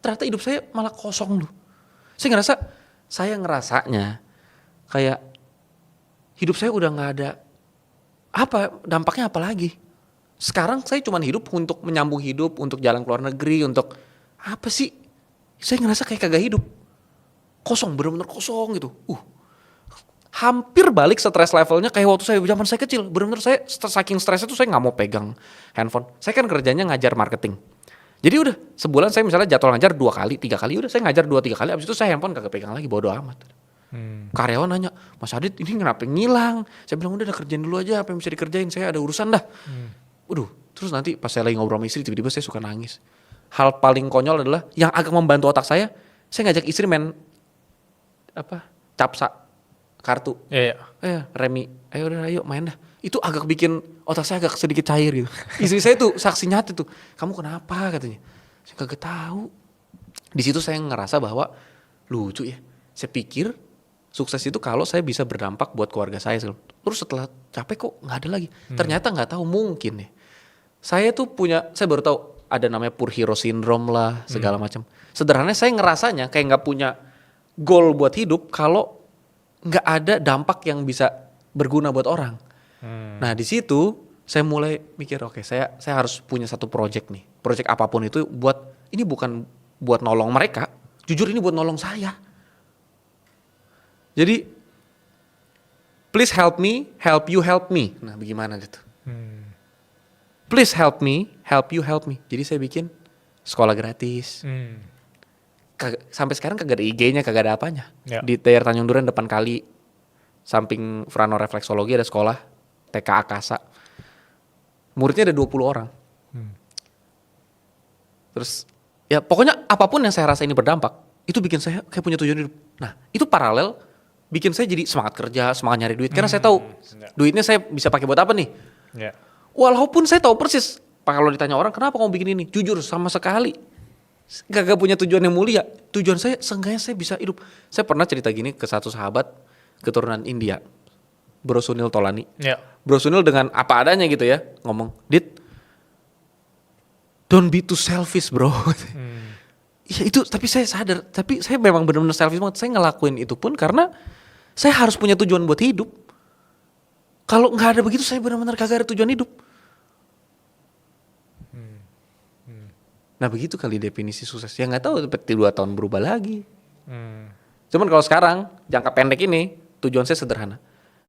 ternyata hidup saya malah kosong loh. Saya ngerasanya kayak hidup saya udah nggak ada dampaknya apa lagi. Sekarang saya cuma hidup untuk menyambung hidup, untuk jalan ke luar negeri, untuk apa sih? Saya ngerasa kayak kagak hidup. Kosong, bener-bener kosong gitu. Hampir balik stres levelnya kayak waktu zaman saya kecil. Bener-bener saya saking stresnya tuh saya nggak mau pegang handphone. Saya kan kerjanya ngajar marketing. Jadi udah sebulan saya misalnya jadwal ngajar 2 kali, 3 kali, udah saya ngajar 2-3 kali. Abis itu saya handphone kagak pegang lagi, bodo amat. Karyawan nanya, Mas Adit ini kenapa ngilang? Saya bilang udah kerjain dulu aja apa yang bisa dikerjain, saya ada urusan dah. Terus nanti pas saya lagi ngobrol sama istri tiba-tiba saya suka nangis. Hal paling konyol adalah yang agak membantu otak saya ngajak istri main capsa kartu. Remi, ayo main dah. Itu agak bikin otak saya agak sedikit cair gitu. Istri saya tuh saksi nyata tuh, kamu kenapa katanya. Saya kagak tahu. Di situ saya ngerasa bahwa lucu ya. Saya pikir sukses itu kalau saya bisa berdampak buat keluarga saya. Terus setelah capek kok nggak ada lagi. Ternyata nggak tahu mungkin ya. Saya baru tahu ada namanya poor hero syndrome lah segala macam. Sederhananya saya ngerasanya kayak nggak punya goal buat hidup kalau nggak ada dampak yang bisa berguna buat orang. Nah di situ saya mulai mikir oke, saya harus punya satu project nih. Project apapun itu ini bukan buat nolong mereka, jujur ini buat nolong saya. Jadi please help me, help you help me. Nah bagaimana gitu? Please help me, help you help me. Jadi saya bikin sekolah gratis. Sampai sekarang kagak ada IG-nya, kagak ada apanya. Di daerah Tanjung Duren depan kali, samping Frano Refleksologi ada sekolah TK Akasa. Muridnya ada 20 orang. Terus ya pokoknya apapun yang saya rasa ini berdampak, itu bikin saya kayak punya tujuan hidup. Nah itu paralel bikin saya jadi semangat kerja, semangat nyari duit. Karena saya tahu duitnya saya bisa pakai buat apa nih. Walaupun saya tahu persis, kalau ditanya orang kenapa kamu bikin ini, jujur sama sekali gak punya tujuan yang mulia. Tujuan saya seenggaknya saya bisa hidup. Saya pernah cerita gini ke satu sahabat keturunan India, Bro Sunil Tolani. Bro Sunil dengan apa adanya gitu ya ngomong, Dit, don't be too selfish bro. Ya itu, tapi saya sadar, tapi saya memang benar-benar selfish banget. Saya ngelakuin itu pun karena saya harus punya tujuan buat hidup. Kalau nggak ada begitu saya benar-benar kagak ada tujuan hidup. Nah begitu kali definisi sukses. Ya nggak tahu seperti 2 tahun berubah lagi. Cuman kalau sekarang jangka pendek ini tujuan saya sederhana.